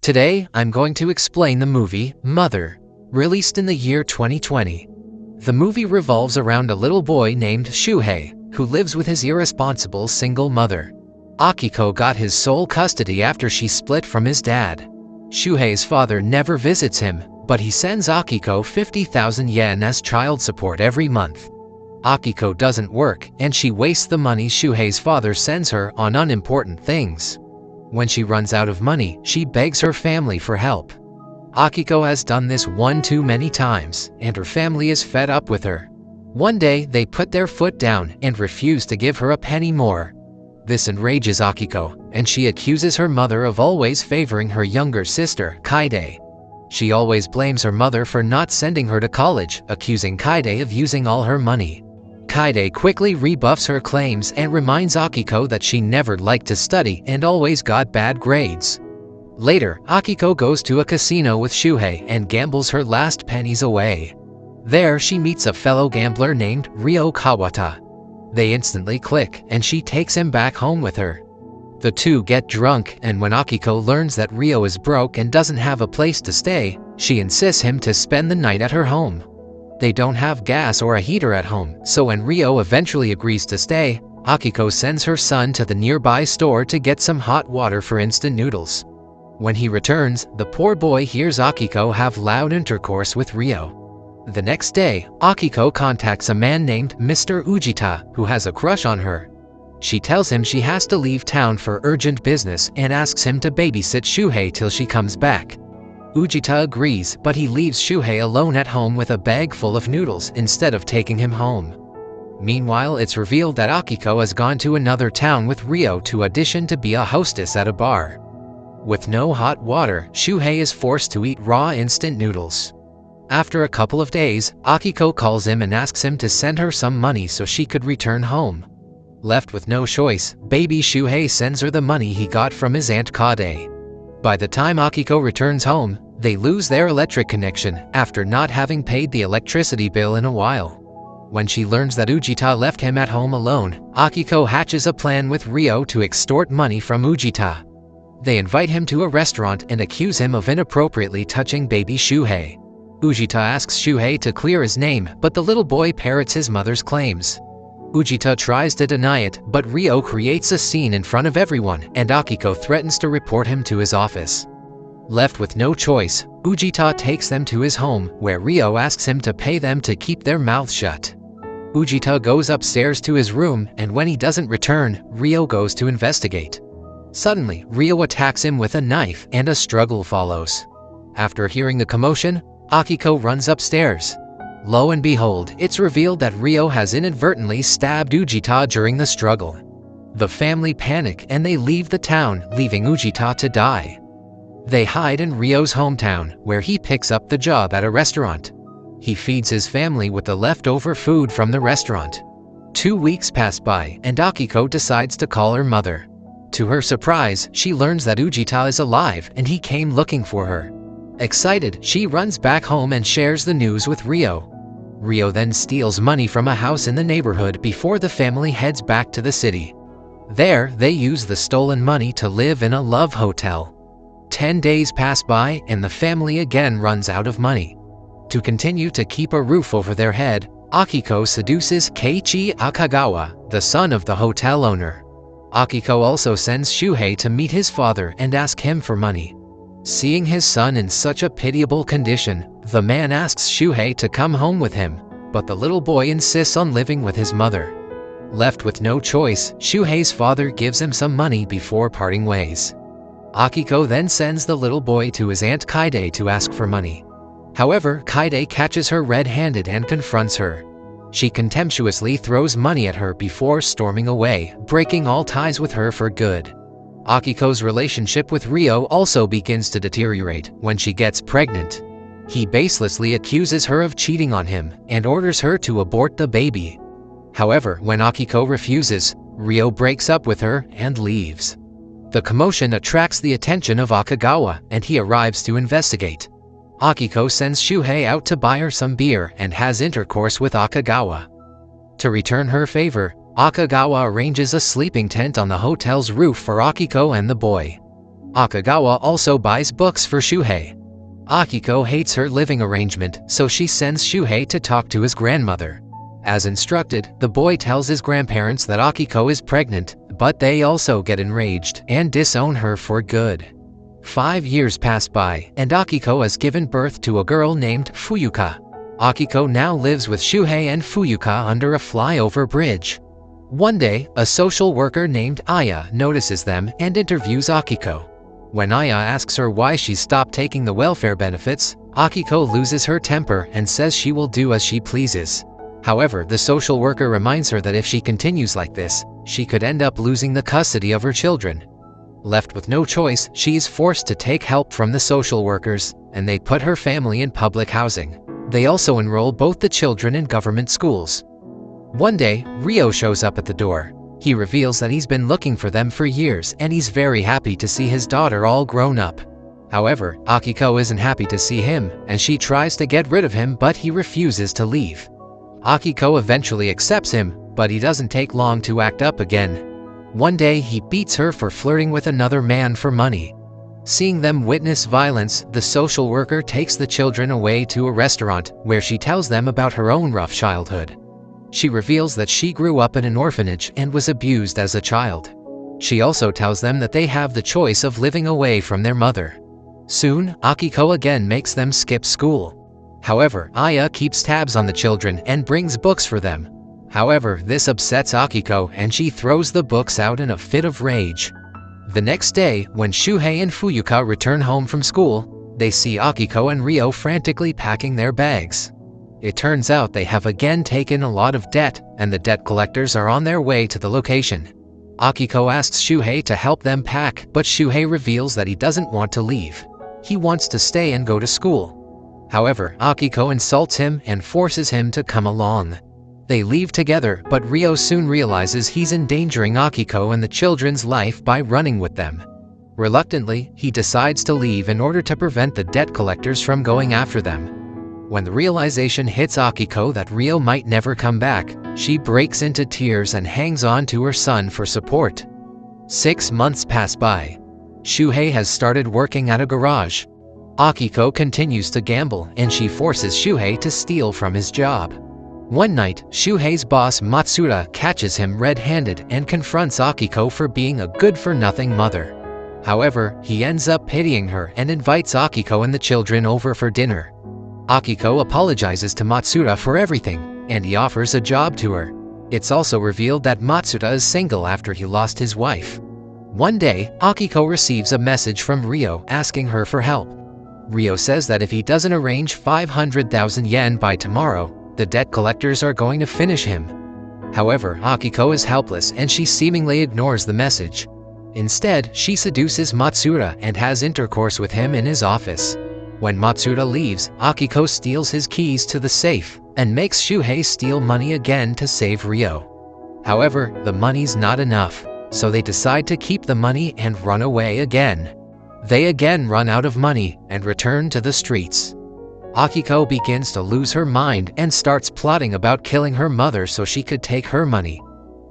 Today, I'm going to explain the movie Mother, released in the year 2020. The movie revolves around a little boy named Shuhei, who lives with his irresponsible single mother. Akiko got his sole custody after she split from his dad. Shuhei's father never visits him, but he sends Akiko 50,000 yen as child support every month. Akiko doesn't work, and she wastes the money Shuhei's father sends her on unimportant things. When she runs out of money, she begs her family for help. Akiko has done this one too many times, and her family is fed up with her. One day, they put their foot down and refuse to give her a penny more. This enrages Akiko, and she accuses her mother of always favoring her younger sister, Kaide. She always blames her mother for not sending her to college, accusing Kaide of using all her money. Kaide quickly rebuffs her claims and reminds Akiko that she never liked to study and always got bad grades. Later, Akiko goes to a casino with Shuhei and gambles her last pennies away. There, she meets a fellow gambler named Ryo Kawata. They instantly click, and she takes him back home with her. The two get drunk, and when Akiko learns that Ryo is broke and doesn't have a place to stay, she insists him to spend the night at her home. They don't have gas or a heater at home, so when Ryo eventually agrees to stay, Akiko sends her son to the nearby store to get some hot water for instant noodles. When he returns, the poor boy hears Akiko have loud intercourse with Ryo. The next day, Akiko contacts a man named Mr. Ujita, who has a crush on her. She tells him she has to leave town for urgent business and asks him to babysit Shuhei till she comes back. Ujita agrees, but he leaves Shuhei alone at home with a bag full of noodles instead of taking him home. Meanwhile, it's revealed that Akiko has gone to another town with Ryo to audition to be a hostess at a bar. With no hot water, Shuhei is forced to eat raw instant noodles. After a couple of days, Akiko calls him and asks him to send her some money so she could return home. Left with no choice, baby Shuhei sends her the money he got from his aunt Kade. By the time Akiko returns home, they lose their electric connection after not having paid the electricity bill in a while. When she learns that Ujita left him at home alone, Akiko hatches a plan with Ryo to extort money from Ujita. They invite him to a restaurant and accuse him of inappropriately touching baby Shuhei. Ujita asks Shuhei to clear his name, but the little boy parrots his mother's claims. Ujita tries to deny it, but Ryo creates a scene in front of everyone, and Akiko threatens to report him to his office. Left with no choice, Ujita takes them to his home, where Ryo asks him to pay them to keep their mouths shut. Ujita goes upstairs to his room, and when he doesn't return, Ryo goes to investigate. Suddenly, Ryo attacks him with a knife, and a struggle follows. After hearing the commotion, Akiko runs upstairs. Lo and behold, it's revealed that Ryo has inadvertently stabbed Ujita during the struggle. The family panic and they leave the town, leaving Ujita to die. They hide in Ryo's hometown, where he picks up the job at a restaurant. He feeds his family with the leftover food from the restaurant. 2 weeks pass by, and Akiko decides to call her mother. To her surprise, she learns that Ujita is alive and he came looking for her. Excited, she runs back home and shares the news with Ryo. Ryo then steals money from a house in the neighborhood before the family heads back to the city. There, they use the stolen money to live in a love hotel. 10 days pass by and the family again runs out of money. To continue to keep a roof over their head, Akiko seduces Keiichi Akagawa, the son of the hotel owner. Akiko also sends Shuhei to meet his father and ask him for money. Seeing his son in such a pitiable condition, the man asks Shuhei to come home with him, but the little boy insists on living with his mother. Left with no choice, Shuhei's father gives him some money before parting ways. Akiko then sends the little boy to his aunt Kaide to ask for money. However, Kaide catches her red-handed and confronts her. She contemptuously throws money at her before storming away, breaking all ties with her for good. Akiko's relationship with Ryo also begins to deteriorate when she gets pregnant. He baselessly accuses her of cheating on him and orders her to abort the baby. However, when Akiko refuses, Ryo breaks up with her and leaves. The commotion attracts the attention of Akagawa, and he arrives to investigate. Akiko sends Shuhei out to buy her some beer and has intercourse with Akagawa. To return her favor, Akagawa arranges a sleeping tent on the hotel's roof for Akiko and the boy. Akagawa also buys books for Shuhei. Akiko hates her living arrangement, so she sends Shuhei to talk to his grandmother. As instructed, the boy tells his grandparents that Akiko is pregnant, but they also get enraged and disown her for good. 5 years pass by, and Akiko has given birth to a girl named Fuyuka. Akiko now lives with Shuhei and Fuyuka under a flyover bridge. One day, a social worker named Aya notices them and interviews Akiko. When Aya asks her why she stopped taking the welfare benefits, Akiko loses her temper and says she will do as she pleases. However, the social worker reminds her that if she continues like this, she could end up losing the custody of her children. Left with no choice, she is forced to take help from the social workers, and they put her family in public housing. They also enroll both the children in government schools. One day, Ryo shows up at the door. He reveals that he's been looking for them for years, and he's very happy to see his daughter all grown up. However, Akiko isn't happy to see him, and she tries to get rid of him, but he refuses to leave. Akiko eventually accepts him, but he doesn't take long to act up again. One day he beats her for flirting with another man for money. Seeing them witness violence, the social worker takes the children away to a restaurant, where she tells them about her own rough childhood. She reveals that she grew up in an orphanage and was abused as a child. She also tells them that they have the choice of living away from their mother. Soon, Akiko again makes them skip school. However, Aya keeps tabs on the children and brings books for them. However, this upsets Akiko and she throws the books out in a fit of rage. The next day, when Shuhei and Fuyuka return home from school, they see Akiko and Ryo frantically packing their bags. It turns out they have again taken a lot of debt, and the debt collectors are on their way to the location. Akiko asks Shuhei to help them pack, but Shuhei reveals that he doesn't want to leave. He wants to stay and go to school. However, Akiko insults him and forces him to come along. They leave together, but Ryo soon realizes he's endangering Akiko and the children's life by running with them. Reluctantly, he decides to leave in order to prevent the debt collectors from going after them. When the realization hits Akiko that Ryo might never come back, she breaks into tears and hangs on to her son for support. 6 months pass by. Shuhei has started working at a garage. Akiko continues to gamble, and she forces Shuhei to steal from his job. One night, Shuhei's boss Matsuda catches him red-handed and confronts Akiko for being a good-for-nothing mother. However, he ends up pitying her and invites Akiko and the children over for dinner. Akiko apologizes to Matsuda for everything, and he offers a job to her. It's also revealed that Matsuda is single after he lost his wife. One day, Akiko receives a message from Ryo asking her for help. Ryo says that if he doesn't arrange 500,000 yen by tomorrow, the debt collectors are going to finish him. However, Akiko is helpless and she seemingly ignores the message. Instead, she seduces Matsuda and has intercourse with him in his office. When Matsuda leaves, Akiko steals his keys to the safe and makes Shuhei steal money again to save Ryo. However, the money's not enough, so they decide to keep the money and run away again. They again run out of money and return to the streets. Akiko begins to lose her mind and starts plotting about killing her mother so she could take her money.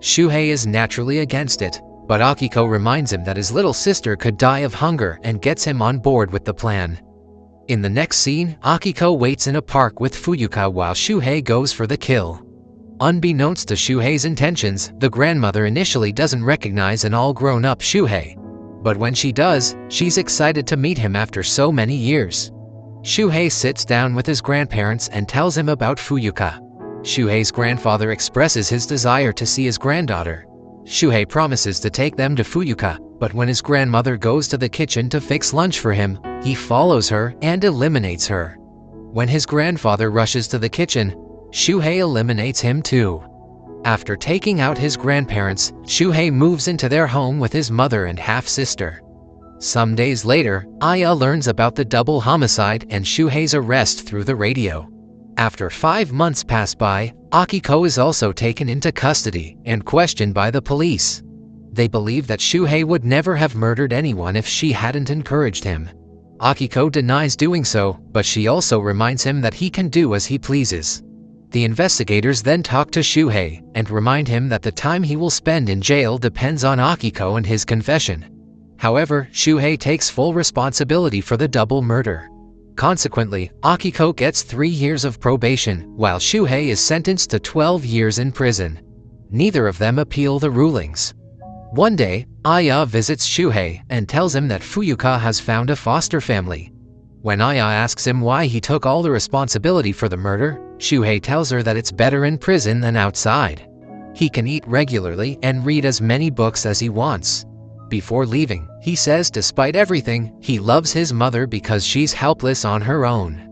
Shuhei is naturally against it, but Akiko reminds him that his little sister could die of hunger and gets him on board with the plan. In the next scene, Akiko waits in a park with Fuyuka while Shuhei goes for the kill. Unbeknownst to Shuhei's intentions, the grandmother initially doesn't recognize an all-grown-up Shuhei. But when she does, she's excited to meet him after so many years. Shuhei sits down with his grandparents and tells him about Fuyuka. Shuhei's grandfather expresses his desire to see his granddaughter. Shuhei promises to take them to Fuyuka, but when his grandmother goes to the kitchen to fix lunch for him, he follows her and eliminates her. When his grandfather rushes to the kitchen, Shuhei eliminates him too. After taking out his grandparents, Shuhei moves into their home with his mother and half-sister. Some days later, Aya learns about the double homicide and Shuhei's arrest through the radio. After 5 months pass by, Akiko is also taken into custody and questioned by the police. They believe that Shuhei would never have murdered anyone if she hadn't encouraged him. Akiko denies doing so, but she also reminds him that he can do as he pleases. The investigators then talk to Shuhei and remind him that the time he will spend in jail depends on Akiko and his confession. However, Shuhei takes full responsibility for the double murder. Consequently, Akiko gets 3 years of probation, while Shuhei is sentenced to 12 years in prison. Neither of them appeal the rulings. One day, Aya visits Shuhei and tells him that Fuyuka has found a foster family. When Aya asks him why he took all the responsibility for the murder, Shuhei tells her that it's better in prison than outside. He can eat regularly and read as many books as he wants. Before leaving, he says despite everything, he loves his mother because she's helpless on her own.